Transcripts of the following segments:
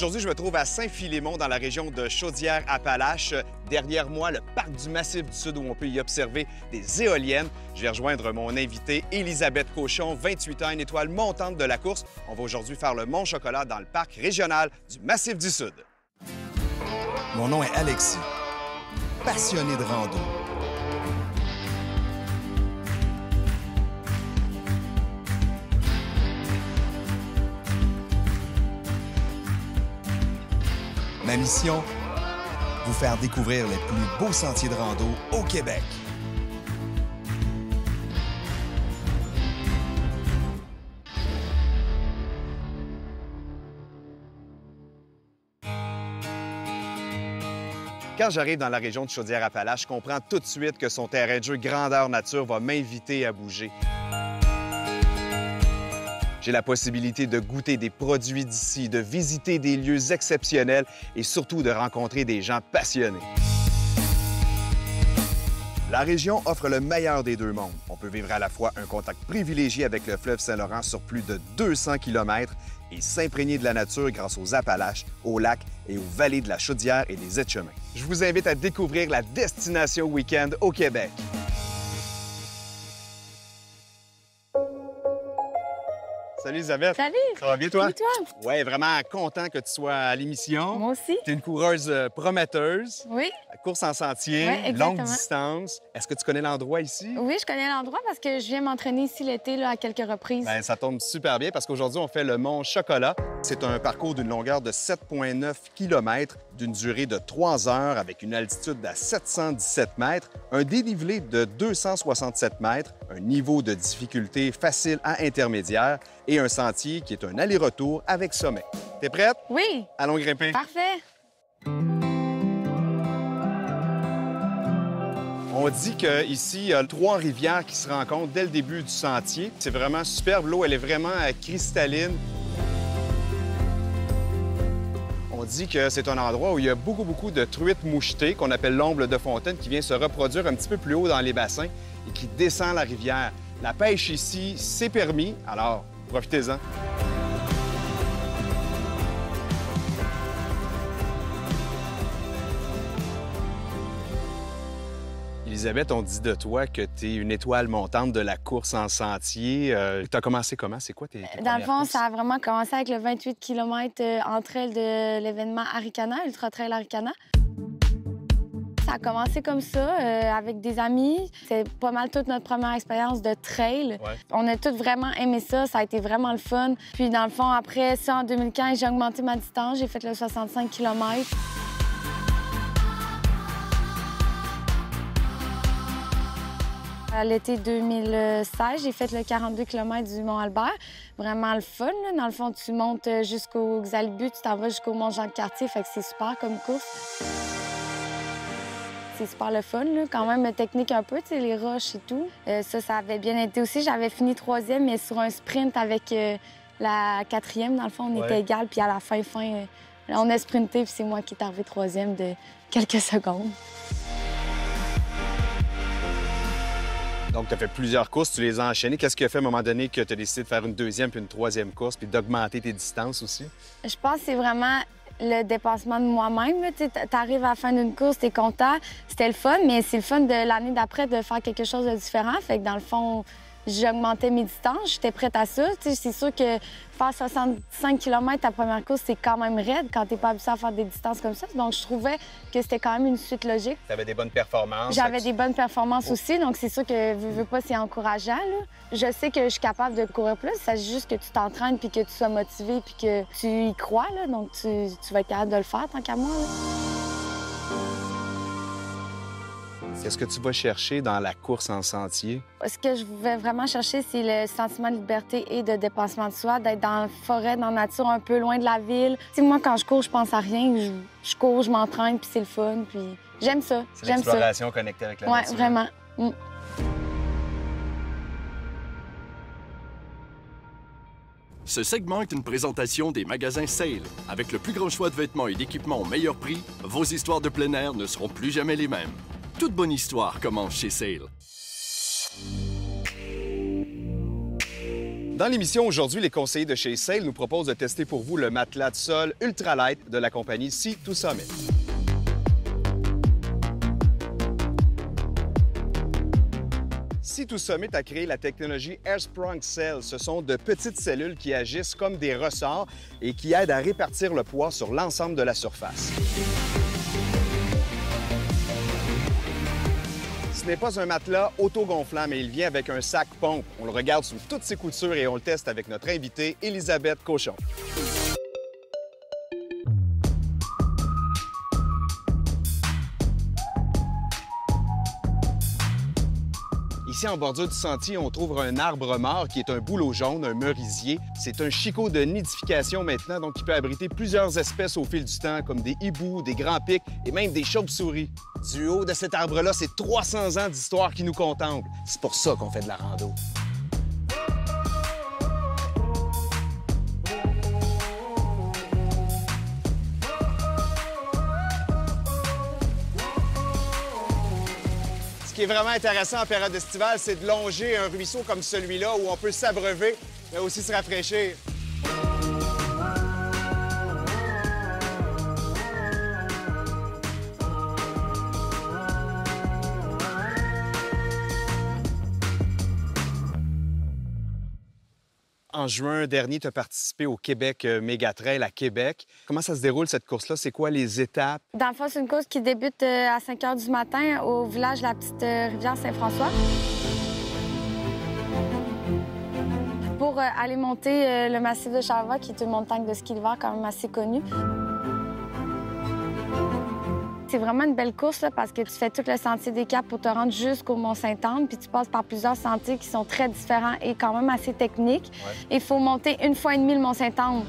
Aujourd'hui, je me trouve à Saint-Philémon, dans la région de Chaudière-Appalaches. Derrière moi, le parc du Massif du Sud, où on peut y observer des éoliennes. Je vais rejoindre mon invitée, Élisabeth Cochon, 28 ans, une étoile montante de la course. On va aujourd'hui faire le Mont Chocolat dans le parc régional du Massif du Sud. Mon nom est Alexis, passionné de rando. Ma mission, vous faire découvrir les plus beaux sentiers de rando au Québec. Quand j'arrive dans la région de Chaudière-Appalaches, je comprends tout de suite que son terrain de jeu grandeur nature va m'inviter à bouger. J'ai la possibilité de goûter des produits d'ici, de visiter des lieux exceptionnels et surtout de rencontrer des gens passionnés. La région offre le meilleur des deux mondes. On peut vivre à la fois un contact privilégié avec le fleuve Saint-Laurent sur plus de 200 km et s'imprégner de la nature grâce aux Appalaches, aux lacs et aux vallées de la Chaudière et des Etchemins. Je vous invite à découvrir la destination week-end au Québec. Salut Elisabeth. Salut! Ça va bien toi? Et toi? Oui, vraiment content que tu sois à l'émission. Moi aussi. Tu es une coureuse prometteuse. Oui. Course en sentier, Oui, exactement. longue distance. Est-ce que tu connais l'endroit ici? Oui, je connais l'endroit parce que je viens m'entraîner ici l'été là, à quelques reprises. Bien, ça tombe super bien parce qu'aujourd'hui, on fait le Mont Chocolat. C'est un parcours d'une longueur de 7,9 km, d'une durée de 3 heures avec une altitude à 717 mètres, un dénivelé de 267 mètres, un niveau de difficulté facile à intermédiaire et un sentier qui est un aller-retour avec sommet. T'es prête? Oui. Allons grimper. Parfait. On dit qu'ici, il y a 3 rivières qui se rencontrent dès le début du sentier. C'est vraiment superbe. L'eau, elle est vraiment cristalline. On dit que c'est un endroit où il y a beaucoup de truites mouchetées, qu'on appelle l'omble de fontaine, qui vient se reproduire un petit peu plus haut dans les bassins et qui descend la rivière. La pêche ici, c'est permis, alors profitez-en. Elisabeth, on dit de toi que tu es une étoile montante de la course en sentier. Tu as commencé comment? C'est quoi tes Dans le premières fond, courses? ça a vraiment commencé avec le 28 km entre elles de l'événement Arikana, Ultra Trail Arikana. Ça a commencé comme ça, avec des amis. C'est pas mal toute notre première expérience de trail. Ouais. On a tous vraiment aimé ça. Ça a été vraiment le fun. Puis, dans le fond, après ça, en 2015, j'ai augmenté ma distance. J'ai fait le 65 km. À l'été 2016, j'ai fait le 42 km du Mont-Albert. Vraiment le fun, là. Dans le fond, tu montes jusqu'au Xalibu, tu t'en vas jusqu'au Mont-Jean-Cartier, fait que c'est super comme course. C'est super le fun, là. Quand même technique un peu, tu sais, les roches et tout. Ça avait bien été aussi. J'avais fini 3e, mais sur un sprint avec la 4e. Dans le fond, on était égal, puis à la fin, on a sprinté, puis c'est moi qui est arrivé 3e de quelques secondes. Donc, tu as fait plusieurs courses, tu les as enchaînées. Qu'est-ce qui a fait à un moment donné que tu as décidé de faire une 2e puis une 3e course, puis d'augmenter tes distances aussi? Je pense que c'est vraiment le dépassement de moi-même. Tu arrives à la fin d'une course, tu es content, c'était le fun, mais c'est le fun de l'année d'après de faire quelque chose de différent. Fait que dans le fond, j'augmentais mes distances, j'étais prête à ça. C'est sûr que faire 65 km ta première course, c'est quand même raide quand t'es pas habitué à faire des distances comme ça. Donc, je trouvais que c'était quand même une suite logique. Tu avais des bonnes performances. J'avais des bonnes performances aussi, donc c'est sûr que veux pas, c'est encourageant, là. Je sais que je suis capable de courir plus. Il s'agit juste que tu t'entraînes puis que tu sois motivé puis que tu y crois, là. Donc, tu vas être capable de le faire tant qu'à moi, là. Qu'est-ce que tu vas chercher dans la course en sentier? Ce que je vais vraiment chercher, c'est le sentiment de liberté et de dépassement de soi, d'être dans la forêt, dans la nature, un peu loin de la ville. Tu sais, moi, quand je cours, je pense à rien. Je cours, je m'entraîne, puis c'est le fun, puis j'aime ça. C'est l'exploration connectée avec la nature. Oui, vraiment. Ce segment est une présentation des magasins Sale. Avec le plus grand choix de vêtements et d'équipements au meilleur prix, vos histoires de plein air ne seront plus jamais les mêmes. Toute bonne histoire commence chez Sale. Dans l'émission aujourd'hui, les conseillers de chez Sail nous proposent de tester pour vous le matelas de sol ultralight de la compagnie Sea to Summit. Sea to Summit a créé la technologie AirSprung Cell. Ce sont de petites cellules qui agissent comme des ressorts et qui aident à répartir le poids sur l'ensemble de la surface. Ce n'est pas un matelas autogonflant, mais il vient avec un sac pompe. On le regarde sous toutes ses coutures et on le teste avec notre invitée, Elisabeth Cochon. Ici, en bordure du sentier, on trouve un arbre mort qui est un bouleau jaune, un merisier. C'est un chicot de nidification maintenant, donc qui peut abriter plusieurs espèces au fil du temps, comme des hiboux, des grands pics et même des chauves-souris. Du haut de cet arbre-là, c'est 300 ans d'histoire qui nous contemple. C'est pour ça qu'on fait de la rando. Ce qui est vraiment intéressant en période estivale, c'est de longer un ruisseau comme celui-là où on peut s'abreuver, mais aussi se rafraîchir. En juin dernier, tu as participé au Québec Mégatrail à Québec. Comment ça se déroule, cette course-là? C'est quoi les étapes? Dans le fond, c'est une course qui débute à 5 h du matin au village de la petite rivière Saint-François. Pour aller monter le massif de Charlevoix, qui est une montagne de ski d'hiver quand même assez connue. C'est vraiment une belle course là, parce que tu fais tout le sentier des Caps pour te rendre jusqu'au Mont-Sainte-Anne, puis tu passes par plusieurs sentiers qui sont très différents et quand même assez techniques. Il faut monter 1,5 fois le Mont-Sainte-Anne.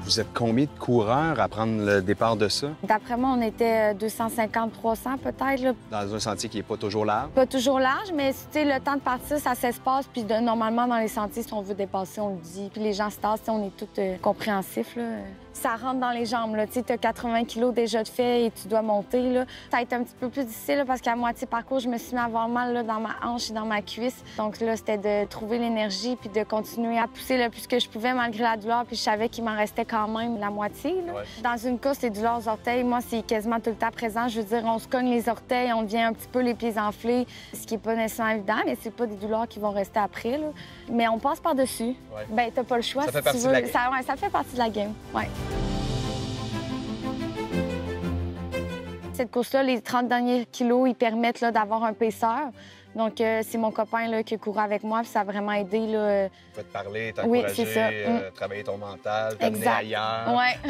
Vous êtes combien de coureurs à prendre le départ de ça? D'après moi, on était 250-300 peut-être. Là. Dans un sentier qui n'est pas toujours large? Pas toujours large, mais le temps de partir, ça s'espace. Puis normalement, dans les sentiers, si on veut dépasser, on le dit. Puis les gens se tassent, on est tous compréhensifs. Là. Ça rentre dans les jambes. Tu as 80 kilos déjà de fait et tu dois monter. Là. Ça a été un petit peu plus difficile là, parce qu'à moitié parcours, je me suis mis à avoir mal là, dans ma hanche et dans ma cuisse. Donc là, c'était de trouver l'énergie puis de continuer à pousser le plus que je pouvais malgré la douleur. Puis je savais qu'il m'en restait quand même la moitié. Là. Dans une course, les douleurs aux orteils, moi, c'est quasiment tout le temps présent. Je veux dire, on se cogne les orteils, on devient un petit peu les pieds enflés, ce qui n'est pas nécessairement évident, mais c'est pas des douleurs qui vont rester après. Là. Mais on passe par-dessus. Bien, t'as pas le choix. Ça fait partie de la game. Ça fait partie de la game, oui. Cette course-là, les 30 derniers kilos, ils permettent d'avoir un paceur. Donc, c'est mon copain là, qui court avec moi, puis ça a vraiment aidé. Là, Vous faites parler, t'encourager, oui, c'est ça. Travailler ton mental, t'amener ailleurs. Oui.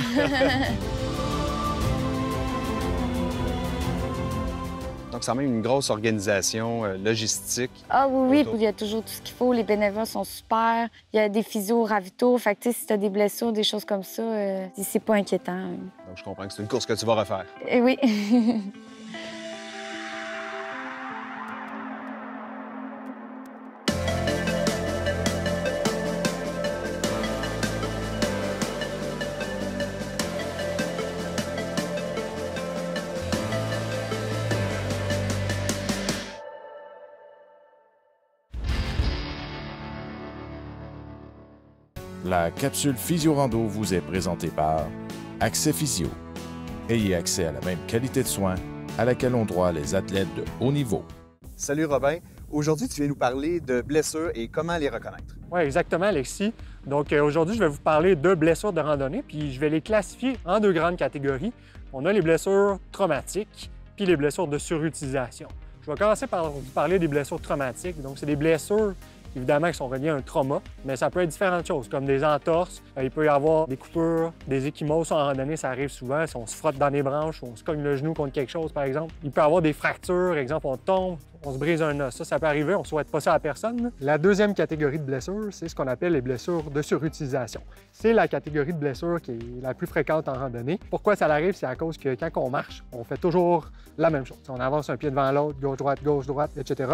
Donc, c'est quand même une grosse organisation logistique. Ah oui, il y a toujours tout ce qu'il faut. Les bénévoles sont super. Il y a des physios ravitaux. Fait que, si tu as des blessures, des choses comme ça, c'est pas inquiétant. Donc, je comprends que c'est une course que tu vas refaire. Et oui. La capsule Physio-Rando vous est présentée par Accès Physio. Ayez accès à la même qualité de soins à laquelle ont droit les athlètes de haut niveau. Salut Robin. Aujourd'hui, tu viens nous parler de blessures et comment les reconnaître. Oui, exactement, Alexis. Donc aujourd'hui, je vais vous parler de blessures de randonnée, puis je vais les classifier en 2 grandes catégories. On a les blessures traumatiques, puis les blessures de surutilisation. Je vais commencer par vous parler des blessures traumatiques. Donc, c'est des blessures évidemment qui sont reliées à un trauma, mais ça peut être différentes choses, comme des entorses. Il peut y avoir des coupures, des ecchymoses en randonnée, ça arrive souvent. Si on se frotte dans les branches, on se cogne le genou contre quelque chose, par exemple. Il peut y avoir des fractures, exemple, on tombe, on se brise un os. Ça peut arriver, on ne souhaite pas ça à personne. La deuxième catégorie de blessures, c'est ce qu'on appelle les blessures de surutilisation. C'est la catégorie de blessures qui est la plus fréquente en randonnée. Pourquoi ça arrive? C'est à cause que quand on marche, on fait toujours la même chose. On avance un pied devant l'autre, gauche-droite, etc.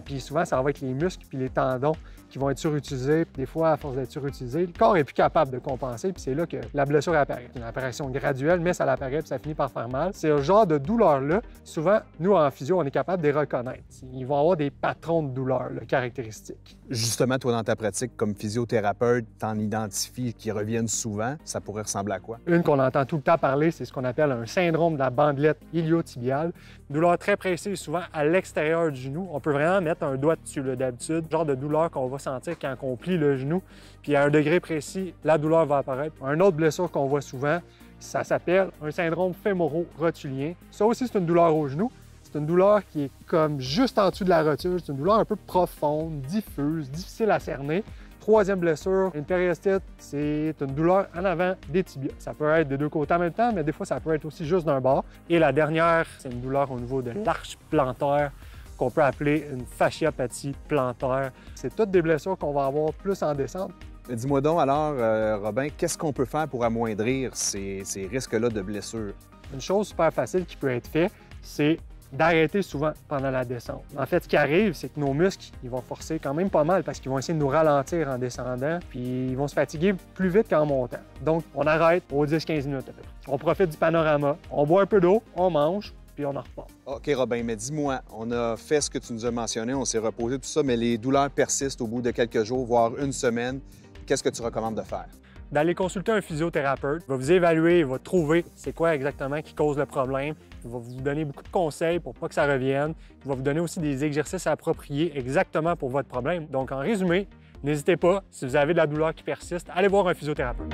Puis souvent, ça va avec les muscles puis les tendons qui vont être surutilisés. Puis des fois, à force d'être surutilisés, le corps est plus capable de compenser. Puis c'est là que la blessure apparaît. C'est une apparition graduelle, mais ça apparaît puis ça finit par faire mal. C'est ce genre de douleur-là. Souvent, nous, en physio, on est capable de les reconnaître. Ils vont avoir des patrons de douleur là, caractéristiques. Justement, toi, dans ta pratique comme physiothérapeute, t'en identifies qui reviennent souvent. Ça pourrait ressembler à quoi? Une qu'on entend tout le temps parler, c'est ce qu'on appelle un syndrome de la bandelette iliotibiale. Une douleur très précise, souvent à l'extérieur du genou. On peut vraiment mettre un doigt dessus, d'habitude. Le genre de douleur qu'on va sentir quand on plie le genou. Puis à un degré précis, la douleur va apparaître. Une autre blessure qu'on voit souvent, ça s'appelle un syndrome fémoro-rotulien. Ça aussi, c'est une douleur au genou. C'est une douleur qui est comme juste en dessous de la rotule. C'est une douleur un peu profonde, diffuse, difficile à cerner. Troisième blessure, une périostite, c'est une douleur en avant des tibias. Ça peut être des deux côtés en même temps, mais des fois, ça peut être aussi juste d'un bord. Et la dernière, c'est une douleur au niveau de l'arche plantaire qu'on peut appeler une fasciopathie plantaire. C'est toutes des blessures qu'on va avoir plus en descente. Dis-moi donc alors, Robin, qu'est-ce qu'on peut faire pour amoindrir ces risques-là de blessures? Une chose super facile qui peut être faite, c'est d'arrêter souvent pendant la descente. En fait, ce qui arrive, c'est que nos muscles, ils vont forcer quand même pas mal parce qu'ils vont essayer de nous ralentir en descendant, puis ils vont se fatiguer plus vite qu'en montant. Donc, on arrête aux 10-15 minutes à peu près. On profite du panorama, on boit un peu d'eau, on mange, puis on en repart. OK, Robin, mais dis-moi, on a fait ce que tu nous as mentionné, on s'est reposé, tout ça, mais les douleurs persistent au bout de quelques jours, voire une semaine. Qu'est-ce que tu recommandes de faire? D'aller consulter un physiothérapeute. Il va vous évaluer, il va trouver c'est quoi exactement qui cause le problème. Il va vous donner beaucoup de conseils pour pas que ça revienne. Il va vous donner aussi des exercices appropriés exactement pour votre problème. Donc, en résumé, n'hésitez pas, si vous avez de la douleur qui persiste, allez voir un physiothérapeute.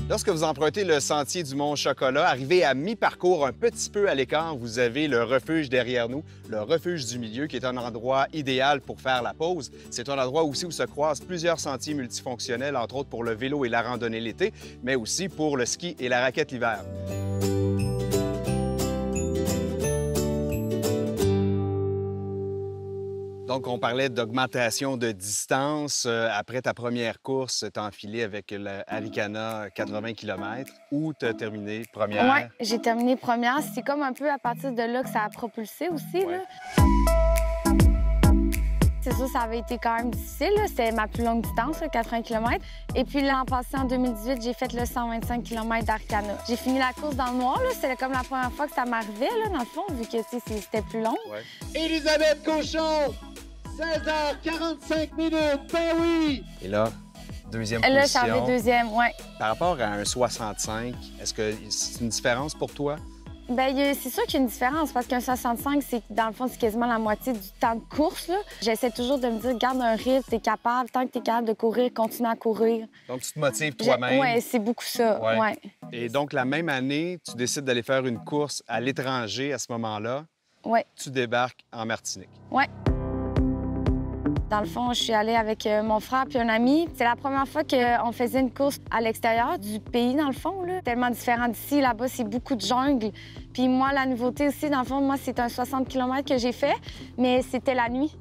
Lorsque vous empruntez le sentier du Mont-Chocolat, arrivé à mi-parcours, un petit peu à l'écart, vous avez le refuge derrière nous, le refuge du milieu, qui est un endroit idéal pour faire la pause. C'est un endroit aussi où se croisent plusieurs sentiers multifonctionnels, entre autres pour le vélo et la randonnée l'été, mais aussi pour le ski et la raquette l'hiver. Donc, on parlait d'augmentation de distance. Après ta première course, tu as enfilé avec le Arikana 80 km. Où tu as terminé première? Oui, j'ai terminé première. C'est comme un peu à partir de là que ça a propulsé aussi. Ouais. Là. C'est sûr, ça avait été quand même difficile. C'était ma plus longue distance, 80 km. Et puis l'an passé, en 2018, j'ai fait le 125 km d'Arikana. J'ai fini la course dans le noir. C'était comme la première fois que ça m'arrivait, dans le fond, vu que c'était plus long. Ouais. Élisabeth Cochon, 16h45 minutes, ben oui! Et là, deuxième Là, position. j'avais deuxième, oui. Par rapport à un 65, est-ce que c'est une différence pour toi? Bien, c'est sûr qu'il y a une différence parce qu'un 65, c'est dans le fond, c'est quasiment la moitié du temps de course. J'essaie toujours de me dire, garde un rythme, t'es capable, tant que t'es capable de courir, continue à courir. Donc, tu te motives toi-même? Oui, c'est beaucoup ça, Ouais. ouais. Et donc, la même année, tu décides d'aller faire une course à l'étranger à ce moment-là. Oui, Tu débarques en Martinique. oui. Dans le fond, je suis allée avec mon frère puis un ami. C'est la première fois qu'on faisait une course à l'extérieur du pays, dans le fond. Tellement différent d'ici. Là-bas, c'est beaucoup de jungle. Puis moi, la nouveauté aussi, dans le fond, moi, c'est un 60 km que j'ai fait, mais c'était la nuit.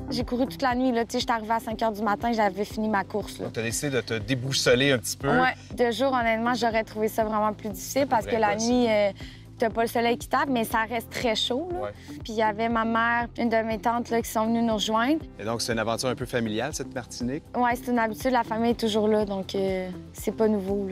J'ai couru toute la nuit. J'étais arrivée à 5 h du matin, j'avais fini ma course. Donc, tu as décidé de te déboussoler un petit peu. Oui, de jour, honnêtement, j'aurais trouvé ça vraiment plus difficile parce que la nuit, t'as pas le soleil qui tape, mais ça reste très chaud. Ouais. Puis il y avait ma mère, une de mes tantes qui sont venues nous rejoindre. Et donc, c'est une aventure un peu familiale, cette Martinique? Oui, c'est une habitude, la famille est toujours là, donc c'est pas nouveau.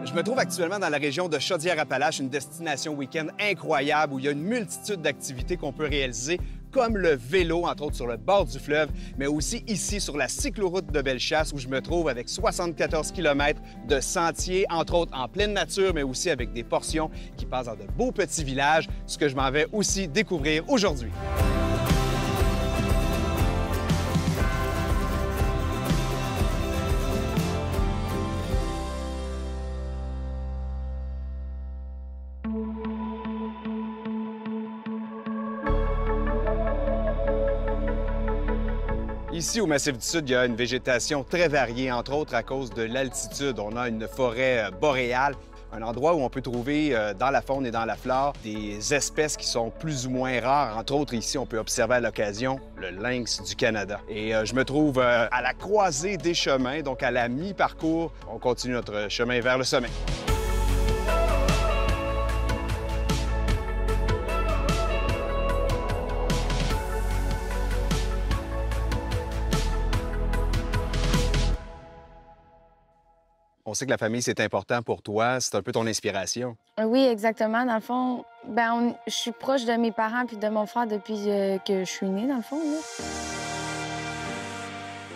Je me trouve actuellement dans la région de Chaudière-Appalaches, une destination week-end incroyable où il y a une multitude d'activités qu'on peut réaliser, comme le vélo, entre autres sur le bord du fleuve, mais aussi ici sur la cycloroute de Bellechasse où je me trouve avec 74 km de sentiers, entre autres en pleine nature, mais aussi avec des portions qui passent dans de beaux petits villages, ce que je m'en vais aussi découvrir aujourd'hui. Ici, au Massif du Sud, il y a une végétation très variée, entre autres à cause de l'altitude. On a une forêt boréale. Un endroit où on peut trouver dans la faune et dans la flore des espèces qui sont plus ou moins rares. Entre autres, ici, on peut observer à l'occasion le lynx du Canada. Et je me trouve à la croisée des chemins, donc à la mi-parcours. On continue notre chemin vers le sommet. On sait que la famille, c'est important pour toi. C'est un peu ton inspiration. Oui, exactement. Dans le fond, je suis proche de mes parents puis de mon frère depuis que je suis née, dans le fond. Là.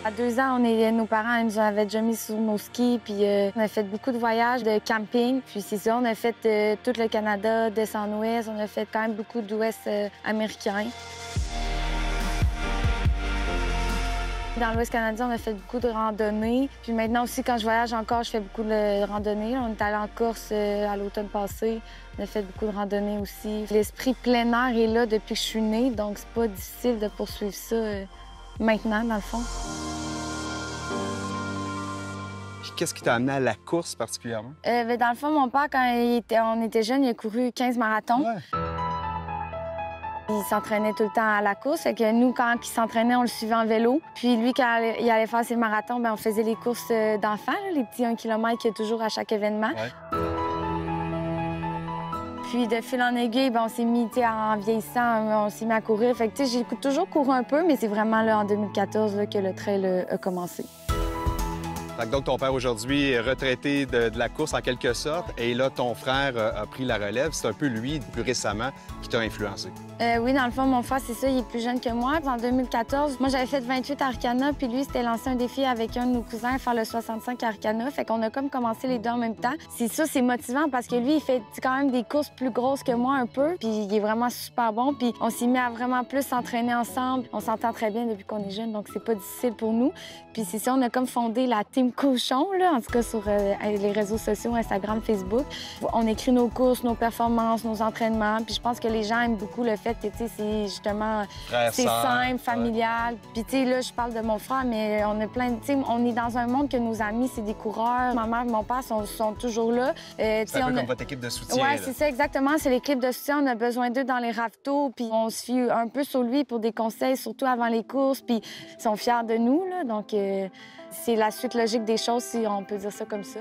À 2 ans, nos parents ils nous avaient déjà mis sur nos skis, puis on a fait beaucoup de voyages de camping. Puis c'est ça, on a fait tout le Canada, d'est en ouest. On a fait quand même beaucoup d'ouest américain. Dans l'Ouest canadien, on a fait beaucoup de randonnées. Puis maintenant aussi, quand je voyage encore, je fais beaucoup de randonnées. On est allé en Corse à l'automne passé. On a fait beaucoup de randonnées aussi. L'esprit plein air est là depuis que je suis née, donc c'est pas difficile de poursuivre ça maintenant, dans le fond. Puis qu'est-ce qui t'a amené à la course particulièrement? Dans le fond, mon père, quand on était jeune, il a couru 15 marathons. Ouais. Il s'entraînait tout le temps à la course. Fait que nous, quand il s'entraînait, on le suivait en vélo. Puis lui, quand il allait faire ses marathons, on faisait les courses d'enfants, les petits 1 km qu'il y a toujours à chaque événement. Ouais. Puis de fil en aiguille, on s'est mis, en vieillissant, on s'est mis à courir. Fait que j'ai toujours couru un peu, mais c'est vraiment là, en 2014 là, que le trail a commencé. Donc, ton père aujourd'hui est retraité de la course en quelque sorte. Et là, ton frère a pris la relève. C'est un peu lui, plus récemment, qui t'a influencé. Oui, dans le fond, mon frère, c'est ça, il est plus jeune que moi. En 2014, moi, j'avais fait 28 à Arcana, puis lui, s'était lancé un défi avec un de nos cousins à faire le 65 à Arcana. Fait qu'on a comme commencé les deux en même temps. C'est ça, c'est motivant parce que lui, il fait quand même des courses plus grosses que moi un peu, puis il est vraiment super bon. Puis on s'est mis à vraiment plus s'entraîner ensemble. On s'entend très bien depuis qu'on est jeune, donc c'est pas difficile pour nous. Puis c'est ça, on a comme fondé la Team Cochon, là, en tout cas sur les réseaux sociaux, Instagram, Facebook. On écrit nos courses, nos performances, nos entraînements. Puis je pense que les gens aiment beaucoup le fait que, tu sais, c'est justement, c'est simple, familial. Puis, tu sais, là, je parle de mon frère, mais on a plein de, tu sais, on est dans un monde que nos amis, c'est des coureurs. Ma mère et mon père sont toujours là. C'est un peu comme votre équipe de soutien. Oui, c'est ça, exactement. C'est l'équipe de soutien. On a besoin d'eux dans les ravitaux. Puis on se fie un peu sur lui pour des conseils, surtout avant les courses. Puis ils sont fiers de nous, là. Donc, c'est la suite logique des choses, si on peut dire ça comme ça.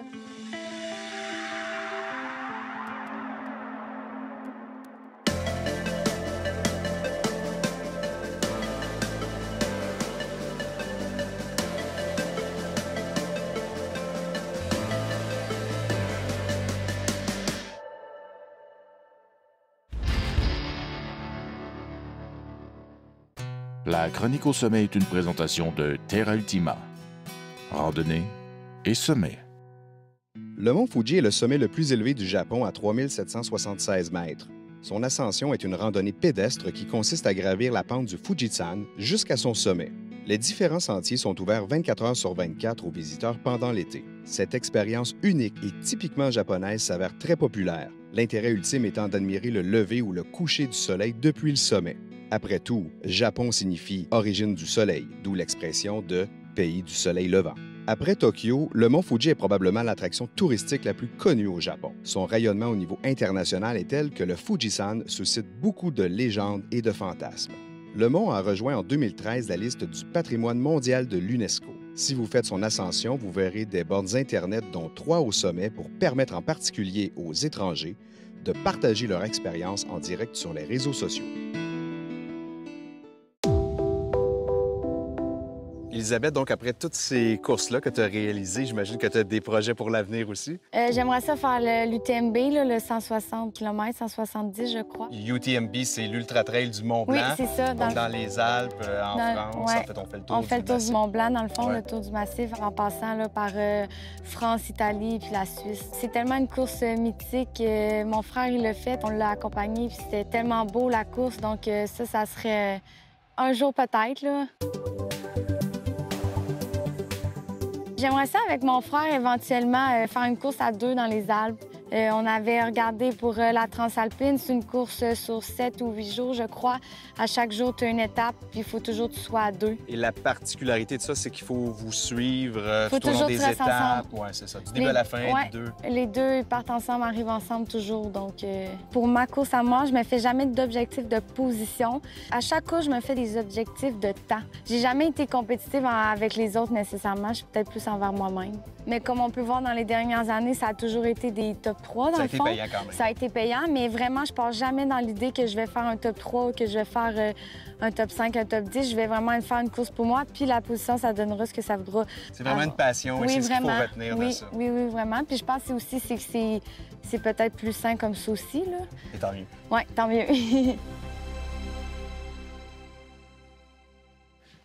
La chronique au sommet est une présentation de Terra Ultima. Randonnée et sommet. Le mont Fuji est le sommet le plus élevé du Japon à 3776 mètres. Son ascension est une randonnée pédestre qui consiste à gravir la pente du Fujisan jusqu'à son sommet. Les différents sentiers sont ouverts 24 heures sur 24 aux visiteurs pendant l'été. Cette expérience unique et typiquement japonaise s'avère très populaire, l'intérêt ultime étant d'admirer le lever ou le coucher du soleil depuis le sommet. Après tout, Japon signifie « origine du soleil », d'où l'expression de « pays du soleil levant ». Après Tokyo, le mont Fuji est probablement l'attraction touristique la plus connue au Japon. Son rayonnement au niveau international est tel que le Fujisan suscite beaucoup de légendes et de fantasmes. Le mont a rejoint en 2013 la liste du patrimoine mondial de l'UNESCO. Si vous faites son ascension, vous verrez des bornes Internet, dont 3 au sommet, pour permettre en particulier aux étrangers de partager leur expérience en direct sur les réseaux sociaux. Elisabeth, donc après toutes ces courses-là que tu as réalisées, j'imagine que tu as des projets pour l'avenir aussi? J'aimerais ça faire l'UTMB, le 160 km, 170, je crois. UTMB, c'est l'Ultra-Trail du Mont-Blanc. Oui, c'est ça. Dans les Alpes, en France. Ouais. En fait, on fait le tour on fait le tour du Mont-Blanc, dans le fond, ouais. Le tour du Massif, en passant là, par France, Italie, puis la Suisse. C'est tellement une course mythique. Mon frère, il l'a fait, on l'a accompagné, puis c'était tellement beau, la course. Donc ça serait un jour peut-être, là. J'aimerais ça avec mon frère éventuellement faire une course à 2 dans les Alpes. On avait regardé pour la Transalpine. C'est une course sur 7 ou 8 jours, je crois. À chaque jour, tu as une étape, puis il faut toujours que tu sois à 2. Et la particularité de ça, c'est qu'il faut vous suivre tout au long des rester étapes. ensemble. Oui, c'est ça. Du début à la fin, ouais, les deux. Les deux, ils partent ensemble, arrivent ensemble toujours. Donc, pour ma course à moi, je me fais jamais d'objectif de position. À chaque course, je me fais des objectifs de temps. J'ai jamais été compétitive avec les autres nécessairement. Je suis peut-être plus envers moi-même. Mais comme on peut voir dans les dernières années, ça a toujours été des top 3 dans le fond. Ça a été payant quand même. Ça a été payant, mais vraiment, je pars jamais dans l'idée que je vais faire un top 3 ou que je vais faire un top 5, un top 10. Je vais vraiment faire une course pour moi, puis la position, ça donnera ce que ça voudra. C'est vraiment une passion et c'est ce qu'il faut retenir de ça. Oui, vraiment. Puis je pense que aussi, c'est peut-être plus sain comme ça aussi, là. Et tant mieux. Oui, tant mieux.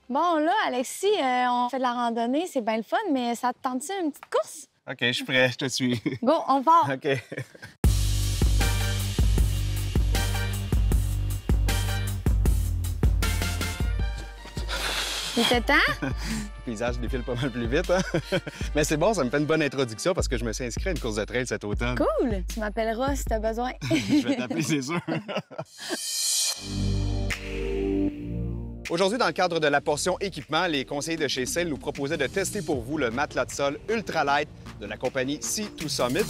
Bon, là, Alexis, on fait de la randonnée, c'est bien le fun, mais ça te tente-tu une petite course? OK, je suis prêt, je te suis. Go, on part! OK. Il était temps? Le paysage défile pas mal plus vite, hein? Mais c'est bon, ça me fait une bonne introduction parce que je me suis inscrit à une course de trail cet automne. Cool! Tu m'appelleras si t'as besoin. Je vais t'appeler, c'est sûr. Aujourd'hui, dans le cadre de la portion équipement, les conseillers de chez Sail nous proposaient de tester pour vous le matelas de sol Ultra Light de la compagnie Sea2 Summit.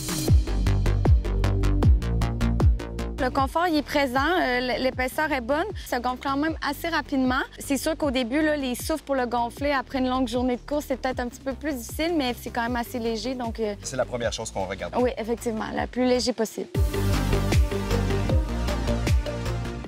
Le confort, il est présent, l'épaisseur est bonne, ça gonfle quand même assez rapidement. C'est sûr qu'au début, là, les souffles pour le gonfler après une longue journée de course, c'est peut-être un petit peu plus difficile, mais c'est quand même assez léger, donc... C'est la première chose qu'on regarde. Oui, effectivement, la plus léger possible.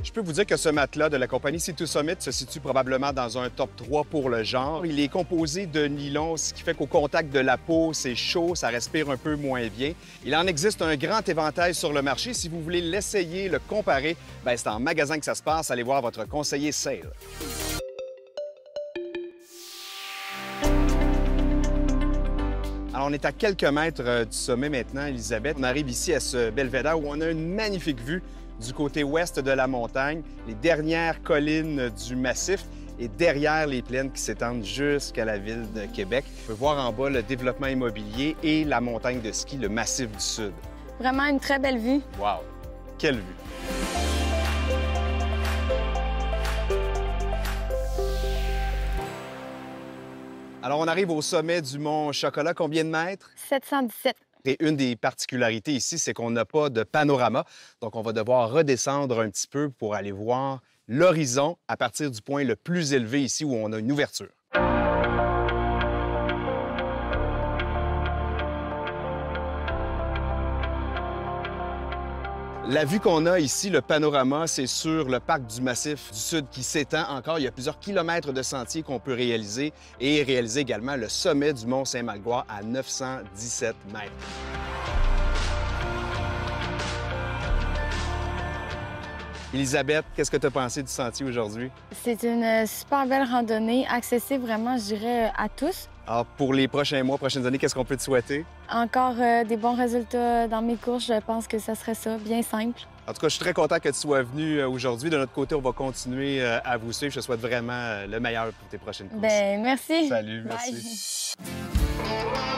Je peux vous dire que ce matelas de la compagnie Sea2 Summit se situe probablement dans un top 3 pour le genre. Il est composé de nylon, ce qui fait qu'au contact de la peau, c'est chaud, ça respire un peu moins bien. Il en existe un grand éventail sur le marché. Si vous voulez l'essayer, le comparer, bien, c'est en magasin que ça se passe. Allez voir votre conseiller Sail. Alors, on est à quelques mètres du sommet maintenant, Elisabeth. On arrive ici à ce belvédère où on a une magnifique vue du côté ouest de la montagne, les dernières collines du massif et derrière les plaines qui s'étendent jusqu'à la ville de Québec. On peut voir en bas le développement immobilier et la montagne de ski, le Massif du Sud. Vraiment une très belle vue. Wow! Quelle vue! Alors, on arrive au sommet du mont Chocolat. Combien de mètres? 717. Et une des particularités ici, c'est qu'on n'a pas de panorama. Donc, on va devoir redescendre un petit peu pour aller voir l'horizon à partir du point le plus élevé ici où on a une ouverture. La vue qu'on a ici, le panorama, c'est sur le parc du Massif du Sud qui s'étend encore. Il y a plusieurs kilomètres de sentiers qu'on peut réaliser et réaliser également le sommet du mont Saint-Malgoire à 917 mètres. Elisabeth, qu'est-ce que tu as pensé du sentier aujourd'hui? C'est une super belle randonnée, accessible vraiment, je dirais, à tous. Alors, pour les prochains mois, prochaines années, qu'est-ce qu'on peut te souhaiter? Encore des bons résultats dans mes courses, je pense que ça serait ça, bien simple. En tout cas, je suis très content que tu sois venu aujourd'hui. De notre côté, on va continuer à vous suivre. Je te souhaite vraiment le meilleur pour tes prochaines courses. Bien, merci. Salut, merci. Bye.